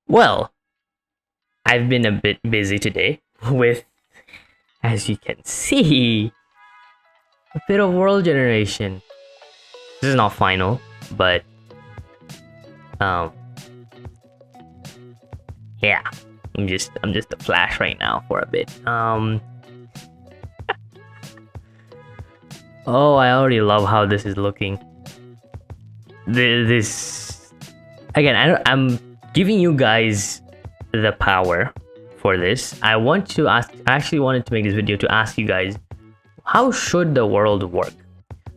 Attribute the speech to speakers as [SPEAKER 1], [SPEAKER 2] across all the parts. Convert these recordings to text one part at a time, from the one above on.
[SPEAKER 1] Well, I've been a bit busy today with, as you can see, a bit of world generation. This is not final, but um, yeah, I'm just a flash right now for a bit. Oh, I already love how this is looking. This again, I'm giving you guys the power for this. I actually wanted to make this video to ask you guys, how should the world work?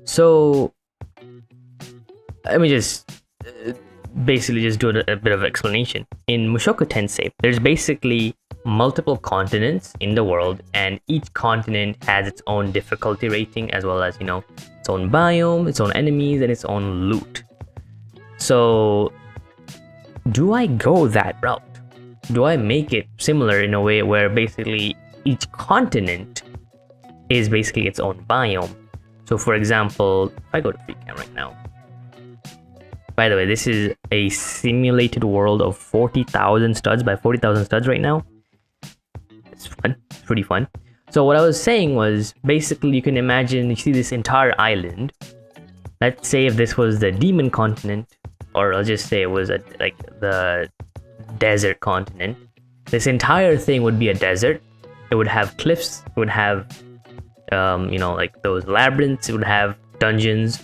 [SPEAKER 1] So let me just basically just do a bit of explanation. In Mushoku Tensei, there's basically multiple continents in the world, and each continent has its own difficulty rating, as well as, its own biome, its own enemies, and its own loot. So do I go that route? Do I make it similar in a way where basically each continent is basically its own biome? So for example, if I go to free cam right now, by the way, this is a simulated world of 40,000 studs by 40,000 studs right now. It's fun, it's pretty fun. So what I was saying was, basically you can imagine, you see this entire island. Let's say if this was the demon continent, or I'll just say it was like the desert continent. This entire thing would be a desert. It would have cliffs, it would have like those labyrinths, it would have dungeons.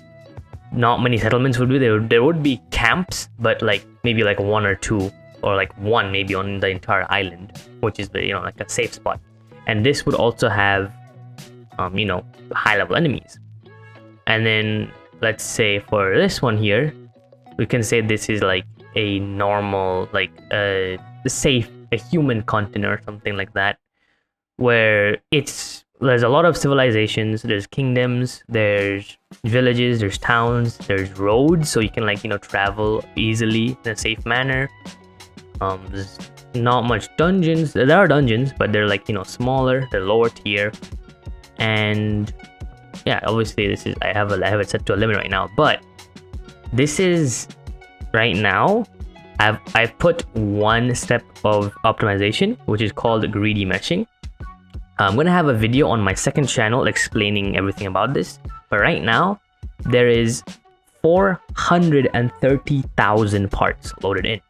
[SPEAKER 1] Not many settlements would be there would be camps, but like maybe like one or two, or like one maybe on the entire island, which is the like a safe spot. And this would also have high level enemies. And then let's say for this one here, we can say this is like a normal, like a human continent or something like that, where there's a lot of civilizations, there's kingdoms, there's villages, there's towns, there's roads, so you can travel easily in a safe manner. There's not much dungeons. There are dungeons, but they're smaller, they're lower tier. And yeah, obviously this is I have it set to a limit right now, but this is right now I've put one step of optimization, which is called greedy meshing. I'm gonna have a video on my second channel explaining everything about this, but right now there is 430,000 parts loaded in.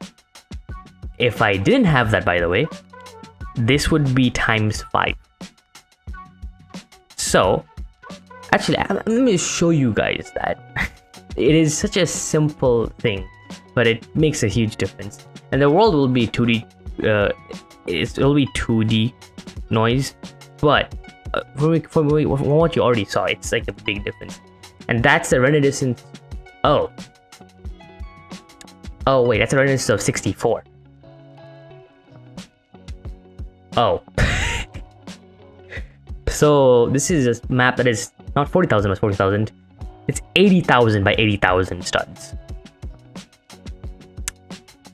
[SPEAKER 1] If I didn't have that, by the way, this would be times 5. So actually, let me show you guys that. It is such a simple thing, but it makes a huge difference. And the world will be 2D. It will be 2D noise, but from what you already saw, it's like a big difference. And that's a render distance. Oh wait, that's a render distance of 64. Oh. So this is a map that is not 40,000 by 40,000. It's 80,000 by 80,000 studs.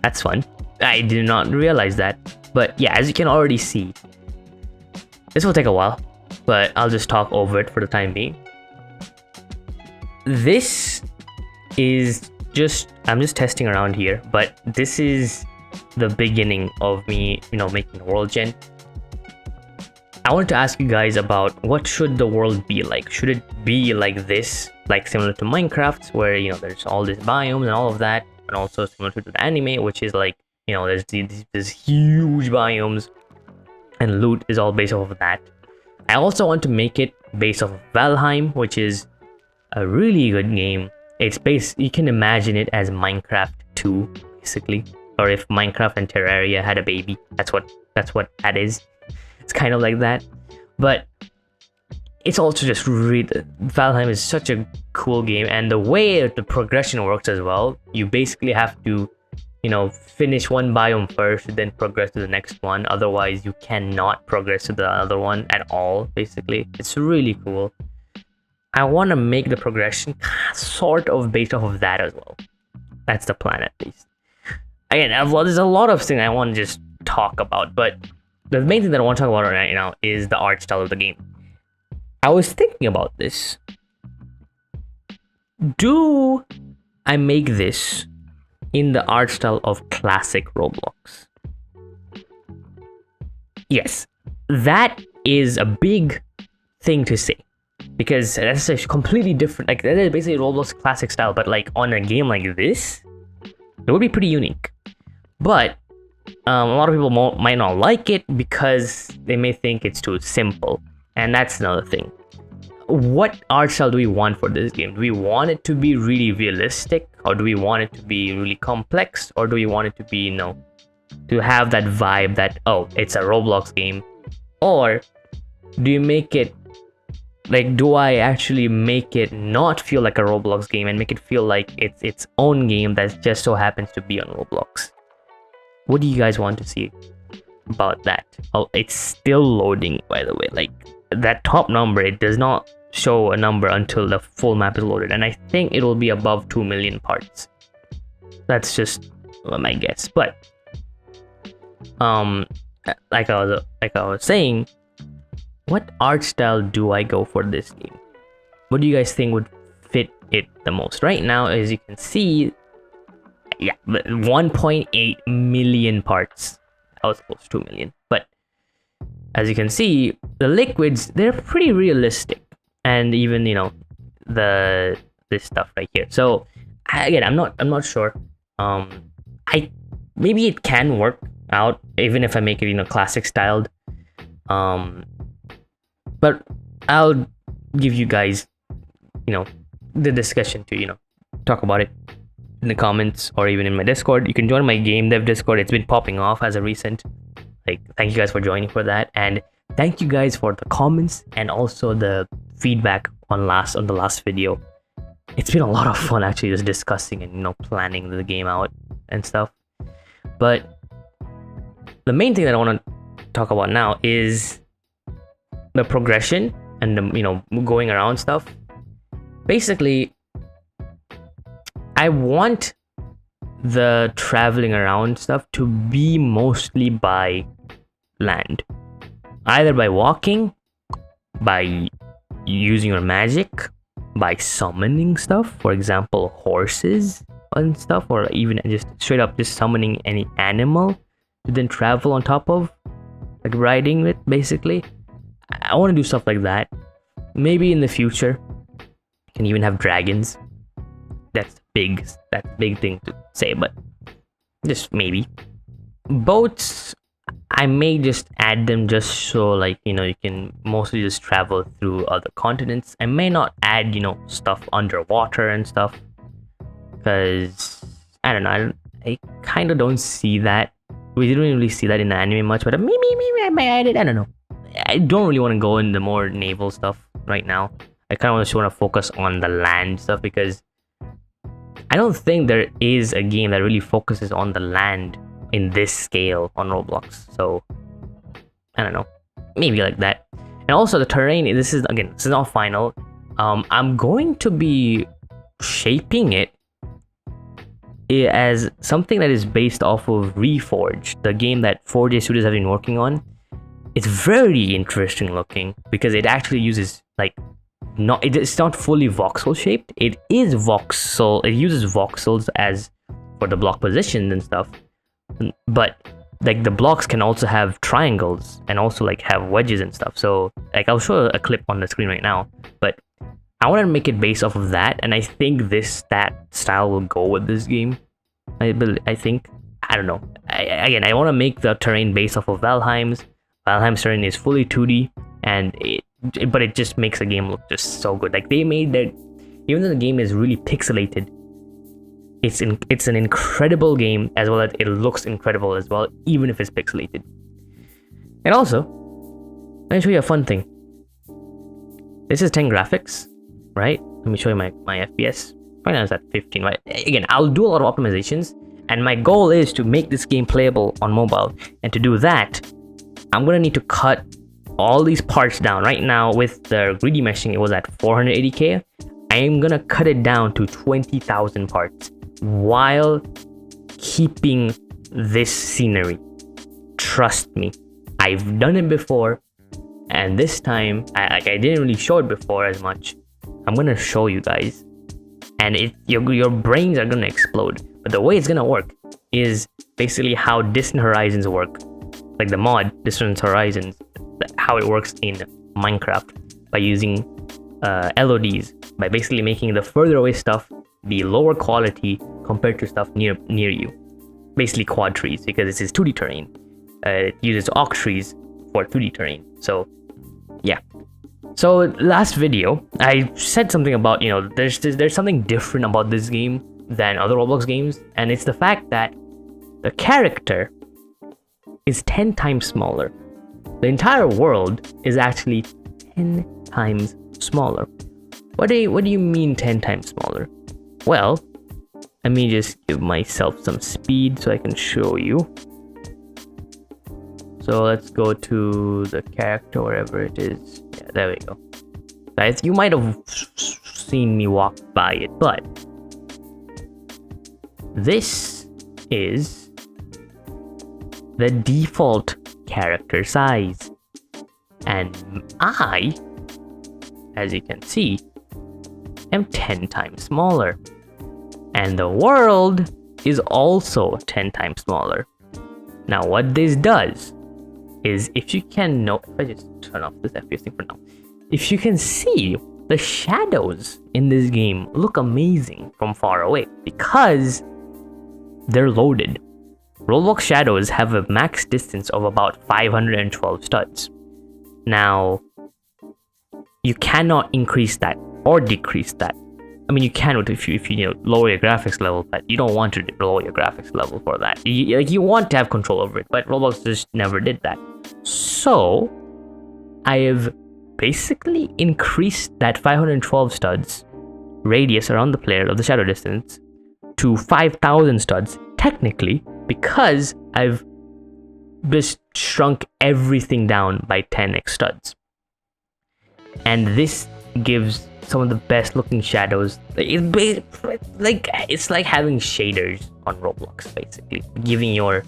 [SPEAKER 1] That's fun. I did not realize that. But yeah, as you can already see, this will take a while, but I'll just talk over it for the time being. This is I'm just testing around here, but this is the beginning of me, making a world gen. I wanted to ask you guys about, what should the world be like? Should it be like this, like similar to Minecraft, where there's all these biomes and all of that, and also similar to the anime, which is like there's these huge biomes, and loot is all based off of that. I also want to make it based off of Valheim, which is a really good game. You can imagine it as Minecraft 2, basically, or if Minecraft and Terraria had a baby. That's what that is. It's kind of like that, but it's also just really, Valheim is such a cool game, and the way the progression works as well, you basically have to finish one biome first, then progress to the next one. Otherwise you cannot progress to the other one at all. Basically, it's really cool. I want to make the progression sort of based off of that as well. That's the plan, at least. Again, there's a lot of things I want to just talk about, but the main thing that I want to talk about right now is the art style of the game. I was thinking about this. Do I make this in the art style of classic Roblox? yes, that is a big thing to say, because that's a completely different, like that is basically Roblox classic style, but like on a game like this, it would be pretty unique. But a lot of people might not like it because they may think it's too simple, and that's another thing. What art style do we want for this game? Do we want it to be really realistic, or do we want it to be really complex, or do we want it to be, you know, to have that vibe that, oh, it's a Roblox game? Or do you make it like, do I actually make it not feel like a Roblox game and make it feel like it's its own game that just so happens to be on Roblox? What do you guys want to see about that? Oh, it's still loading, by the way. Like, that top number, it does not show a number until the full map is loaded, and I think it will be above 2 million parts. That's just my guess. But like I was saying, what art style do I go for this game? What do you guys think would fit it the most? Right now, as you can see, yeah, 1.8 million parts. I was close to 2 million, but as you can see, the liquids, they're pretty realistic, and even, you know, this stuff right here. So again, I'm not sure. Maybe it can work out even if I make it, you know, classic styled. But I'll give you guys, you know, the discussion to, you know, talk about it in the comments or even in my Discord. You can join my game dev Discord. It's been popping off as a recent. Like, thank you guys for joining for that, and thank you guys for the comments and also the feedback on the last video. It's been a lot of fun actually just discussing and, you know, planning the game out and stuff. But the main thing that I want to talk about now is the progression and the, you know, going around stuff. Basically, I want the traveling around stuff to be mostly by land, either by walking, by using your magic, by summoning stuff, for example horses and stuff, or even just straight up just summoning any animal to then travel on top of, like riding it. Basically, I want to do stuff like that. Maybe in the future you can even have dragons. That's big thing to say, but just maybe. Boats, I may just add them just so, like, you know, you can mostly just travel through other continents. I may not add, you know, stuff underwater and stuff, because I don't know, I kind of don't see that. We didn't really see that in the anime much, but maybe I might add it. I don't know. I don't really want to go into more naval stuff right now. I kind of just want to focus on the land stuff, because I don't think there is a game that really focuses on the land in this scale on Roblox. So I don't know, maybe like that. And also the terrain, this is not final. I'm going to be shaping it as something that is based off of Reforged, the game that 4J Studios have been working on. It's very interesting looking because it actually uses, like, it's not fully voxel shaped. It is voxel. It uses voxels as for the block positions and stuff, but like the blocks can also have triangles and also like have wedges and stuff. So like I'll show a clip on the screen right now, but I want to make it based off of that, and I think that style will go with this game. I think, I don't know. I want to make the terrain based off of Valheim's. Valheim's terrain is fully 2D, and but it just makes the game look just so good. Like, they made that, even though the game is really pixelated, it's an incredible game, as well as it looks incredible as well, even if it's pixelated. And also, let me show you a fun thing. This is 10 graphics, right? Let me show you my FPS. Right now it's at 15, right? Again, I'll do a lot of optimizations, and my goal is to make this game playable on mobile. And to do that, I'm gonna need to cut all these parts down. Right now with the greedy meshing, it was at 480k. I am gonna cut it down to 20,000 parts while keeping this scenery. Trust me, I've done it before, and this time I didn't really show it before as much. I'm gonna show you guys, and your brains are gonna explode. But the way it's gonna work is basically how Distant Horizons work. like the mod Distant Horizons, how it works in Minecraft by using LODs, by basically making the further away stuff be lower quality compared to stuff near you. Basically quad trees, because this is 2D terrain. It uses oak trees for 2D terrain. So yeah. So last video, I said something about, you know, there's something different about this game than other Roblox games, and it's the fact that the character is 10 times smaller. The entire world is actually 10 times smaller. What do you mean 10 times smaller? Well, let me just give myself some speed so I can show you. So let's go to the character, wherever it is. Yeah, there we go. Guys, you might have seen me walk by it, but this is the default character size. And I, as you can see, am 10 times smaller. And the world is also 10 times smaller. Now, what this does is, if you can note, if I just turn off this FPS thing for now, if you can see, the shadows in this game look amazing from far away because they're loaded. Roblox shadows have a max distance of about 512 studs. Now, you cannot increase that or decrease that. I mean, you can if you lower your graphics level, but you don't want to lower your graphics level for that. You want to have control over it, but Roblox just never did that. So I have basically increased that 512 studs radius around the player of the shadow distance to 5,000 studs technically, because I've just shrunk everything down by 10x studs. And this gives some of the best looking shadows. It's like having shaders on Roblox, basically giving your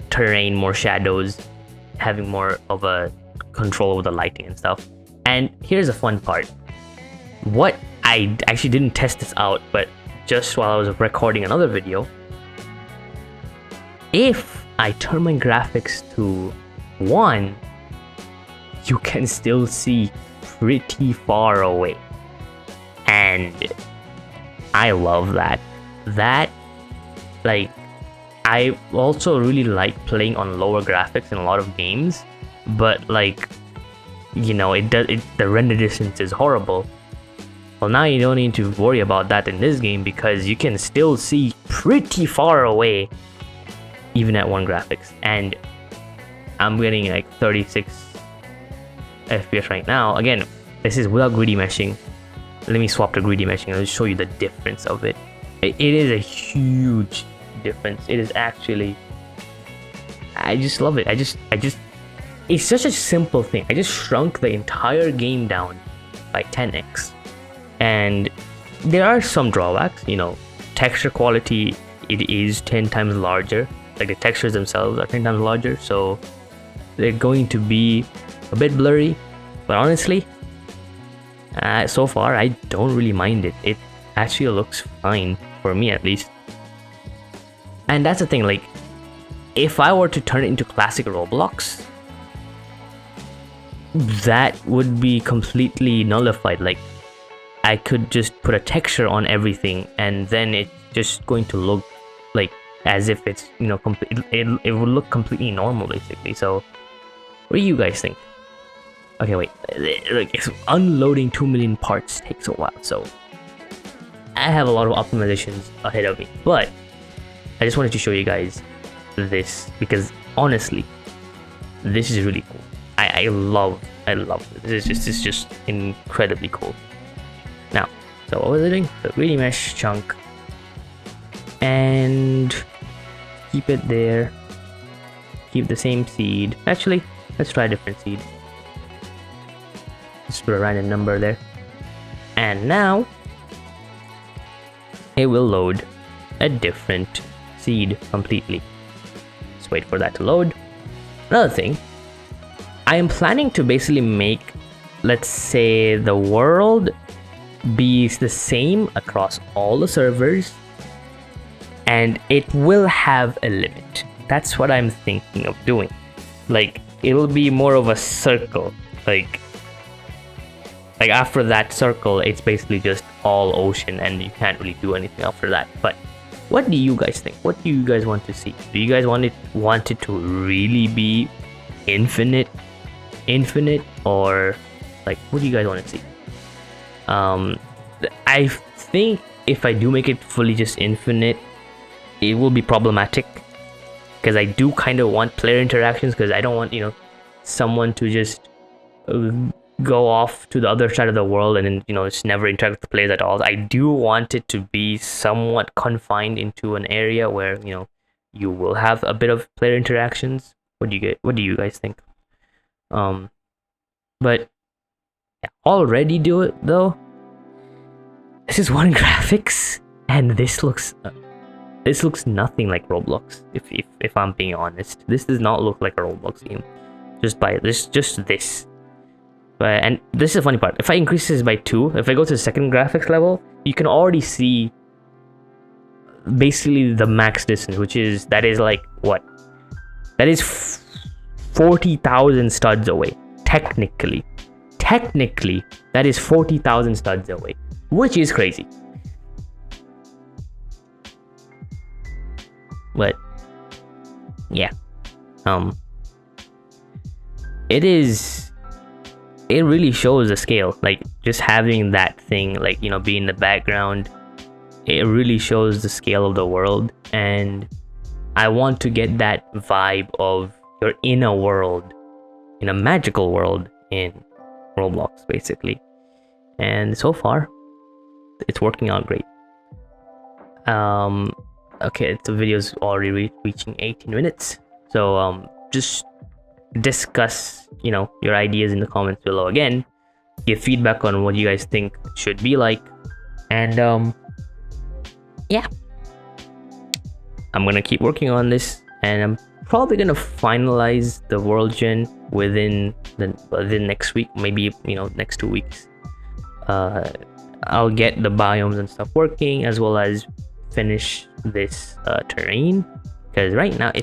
[SPEAKER 1] terrain more shadows, having more of a control over the lighting and stuff. And here's a fun part. What I actually didn't test this out, but just while I was recording another video, if I turn my graphics to 1, you can still see pretty far away, and I love that. I also really like playing on lower graphics in a lot of games, but the render distance is horrible. Well, now you don't need to worry about that in this game, because you can still see pretty far away even at 1 graphics. And I'm getting like 36 FPS right now. Again, this is without greedy meshing. Let me swap to greedy meshing and I'll show you the difference of it. It is a huge difference. It is actually, I just love it. It's such a simple thing. I just shrunk the entire game down by 10x. And there are some drawbacks, texture quality, it is 10 times larger. Like the textures themselves are 10 times larger, so they're going to be a bit blurry. But honestly, so far I don't really mind it. It actually looks fine for me, at least. And that's the thing, like, if I were to turn it into classic Roblox, that would be completely nullified. Like, I could just put a texture on everything and then it's just going to look like as if it's, it would look completely normal, basically. So what do you guys think? Okay, wait, like, unloading 2 million parts takes a while, so I have a lot of optimizations ahead of me, but I just wanted to show you guys this because honestly, this is really cool. I love this. It's just incredibly cool. Now, so what was I doing? The greedy mesh chunk, and keep it there. Keep the same seed. Actually, let's try a different seed. Just put a random number there, and now it will load a different seed completely. Let's wait for that to load. Another thing, I am planning to basically make, let's say, the world be the same across all the servers, and it will have a limit. that's what I'm thinking of doing. Like, it'll be more of a circle. Like after that circle, it's basically just all ocean, and you can't really do anything after that. But what do you guys think? What do you guys want to see? Do you guys want it to really be infinite, or like, what do you guys want to see? I think if I do make it fully just infinite, it will be problematic, because I do kind of want player interactions, because I don't want, you know, someone to just go off to the other side of the world and then, you know, just never interact with the players at all. I do want it to be somewhat confined into an area where, you know, you will have a bit of player interactions. What do you guys think? But already do it though. This is one graphics, and this looks nothing like Roblox. If I'm being honest, this does not look like a Roblox game. Just this. But, and this is the funny part. If I increase this by 2, if I go to the second graphics level, you can already see basically the max distance, that is like what? That is 40,000 studs away. Technically, that is 40,000 studs away, which is crazy. But yeah, it really shows the scale. Like, just having that thing, like, you know, be in the background, it really shows the scale of the world. And I want to get that vibe of you're in a world, in a magical world in Roblox, basically. And so far, it's working out great. Okay, the video's already reaching 18 minutes. So just discuss, you know, your ideas in the comments below. Again, give feedback on what you guys think it should be like. And yeah, I'm gonna keep working on this, and I'm probably gonna finalize the world gen within next week, maybe, you know, next 2 weeks. I'll get the biomes and stuff working, as well as finish this terrain, because right now I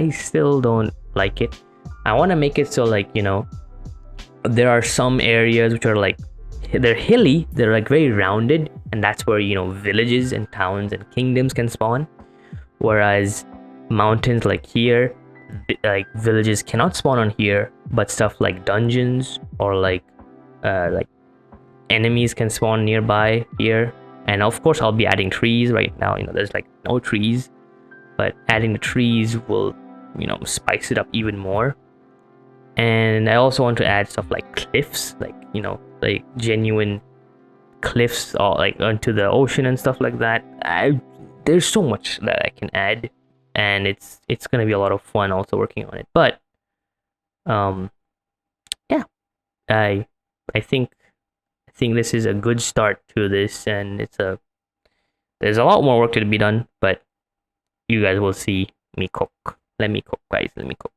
[SPEAKER 1] still don't like it. I want to make it so, like, you know, there are some areas which are like, they're hilly, they're like very rounded, and that's where, you know, villages and towns and kingdoms can spawn. Whereas mountains like here, like villages cannot spawn on here, but stuff like dungeons or like enemies can spawn nearby here. And of course, I'll be adding trees. Right now, you know, there's like no trees, but adding the trees will, you know, spice it up even more. And I also want to add stuff like cliffs, like, you know, like genuine cliffs, or like onto the ocean and stuff like that. There's so much that I can add, and it's gonna be a lot of fun also working on it. But yeah, I think this is a good start to this, and there's a lot more work to be done, but you guys will see me cook. Let me cook, guys. Let me cook.